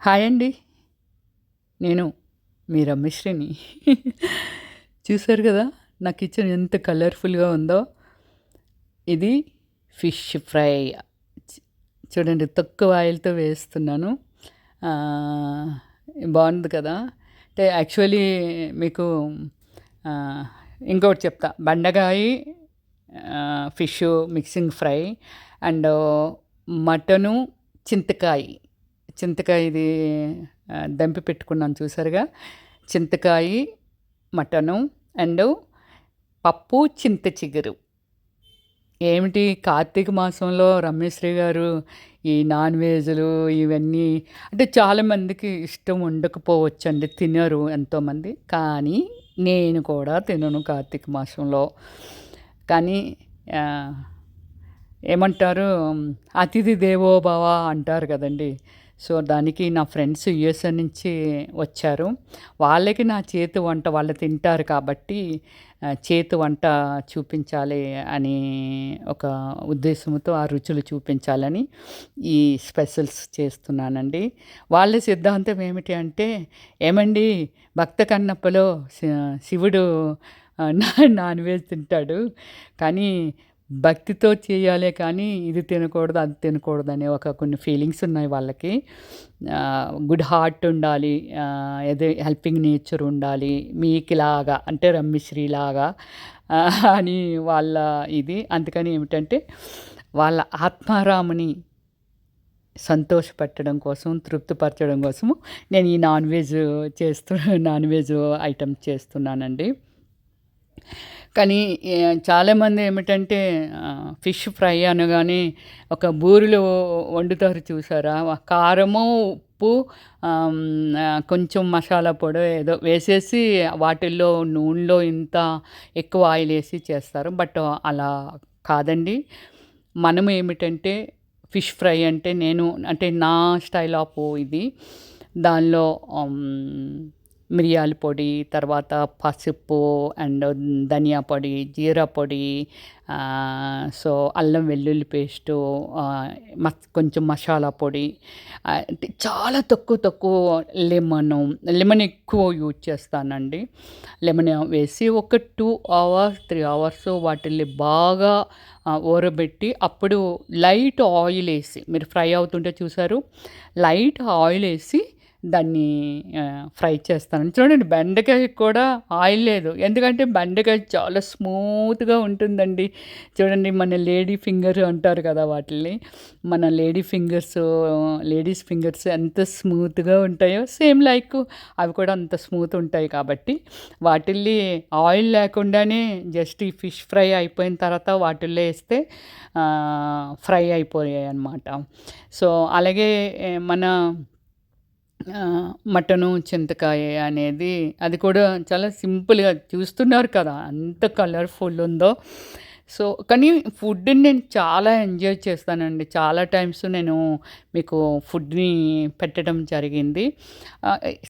Hi అండి. నేను మీ రమ్యశ్రీని. చూసారు గదా! నా కిచెన్ ఎంత కలర్‌ఫుల్‌గా ఉందో. ఇది ఫిష్ ఫ్రై. చ్ చూడండి తక్కువ ఆయిల్‌తో వేస్తున్నాను. ఆహ్, బావుంది కదా! అంటే యాక్చువల్లీ మీకు ఆహ్, ఇంకోటి చెప్తా. బెండకాయి fish mixing fry and mutton, చింతకాయి. చింతకాయది దంపి పెట్టుకున్నాను చూసారుగా. చింతకాయి, మటను అండ్ పప్పు, చింత చిగురు. ఏమిటి కార్తీక మాసంలో రమ్యశ్రీ గారు ఈ నాన్ వెజ్‌లు ఇవన్నీ అంటే చాలామందికి ఇష్టం ఉండకపోవచ్చండి. తినరు ఎంతోమంది. కానీ నేను కూడా తినను కార్తీక మాసంలో. కానీ ఆహ్, ఏమంటారు అతిథి దేవో భవ అంటారు కదండీ! సో, దానికి నా ఫ్రెండ్స్ యూఎస్ఏ నుంచి వచ్చారు. వాళ్ళకి నా చేతి వంట వాళ్ళు తింటారు కాబట్టి చేతి వంట చూపించాలి అని ఒక ఉద్దేశంతో ఆ రుచులు చూపించాలని ఈ స్పెషల్స్ చేస్తున్నానండి. వాళ్ళ సిద్ధాంతం ఏమిటి అంటే, ఏమండి భక్త కన్నప్పలో శివుడు నాన్ వెజ్ తింటాడు. కానీ భక్తితో చేయాలే కానీ ఇది తినకూడదు, అది తినకూడదనే ఒక కొన్ని ఫీలింగ్స్ ఉన్నాయి వాళ్ళకి. గుడ్ హార్ట్ ఉండాలి. అదే హెల్పింగ్ నేచర్ ఉండాలి. మీకులాగా అంటే రమ్యశ్రీలాగా అని వాళ్ళ ఇది. అందుకని ఏమిటంటే వాళ్ళ ఆత్మారాముని సంతోషపెట్టడం కోసం, తృప్తిపరచడం కోసము నేను ఈ non veg non veg item చేస్తున్నానండి. కానీ చాలామంది ఏమిటంటే ఫిష్ ఫ్రై అనగానే ఒక బూరెలు వండుతారు చూసారా? కారము, ఉప్పు, కొంచెం మసాలా పొడి ఏదో వేసేసి వాటిల్లో నూనెలో ఇంత ఎక్కువ ఆయిల్ ఏసి చేస్తారు. బట్ అలా కాదండి. మనం ఏమిటంటే ఫిష్ ఫ్రై అంటే అంటే నా స్టైల్ ఆఫ్ ఇది. దానిలో మిరియాల పొడి, తర్వాత పసుపు అండ్ ధనియా పొడి, జీరా పొడి, సో అల్లం వెల్లుల్లి పేస్టు, కొంచెం మసాలా పొడి, అంటే చాలా తక్కువ లెమన్ ఎక్కువ యూజ్ చేస్తానండి. లెమన్ వేసి ఒక 2 అవర్స్, 3 అవర్స్ వాటిల్ని బాగా ఊరబెట్టి అప్పుడు లైట్ ఆయిల్ ఏసి మీరు ఫ్రై అవుతుంటే చూసారు. లైట్ ఆయిల్ ఏసి దాన్ని ఫ్రై చేస్తాను. చూడండి బెండకాయకి కూడా ఆయిల్ లేదు. ఎందుకంటే బెండకాయ చాలా స్మూత్‌గా ఉంటుందండి. చూడండి మన లేడీ ఫింగర్ అంటారు కదా వాటిల్ని. మన లేడీస్ ఫింగర్స్ ఎంత స్మూత్‌గా ఉంటాయో సేమ్ లైక్ అవి కూడా అంత స్మూత్ ఉంటాయి కాబట్టి వాటిల్ని ఆయిల్ లేకుండానే జస్ట్ ఈ ఫిష్ ఫ్రై అయిపోయిన తర్వాత వాటిల్లో ఏస్తే ఫ్రై అయిపోయాయన్నమాట. సో, అలాగే మన మటను, చింతకాయ అనేది అది కూడా చాలా సింపుల్‌గా చూస్తున్నారు కదా! ఎంత కలర్‌ఫుల్ ఉందో. సో, కానీ ఫుడ్‌ని నేను చాలా ఎంజాయ్ చేస్తానండి. చాలా టైమ్స్ నేను మీకు ఫుడ్‌ని పెట్టడం జరిగింది.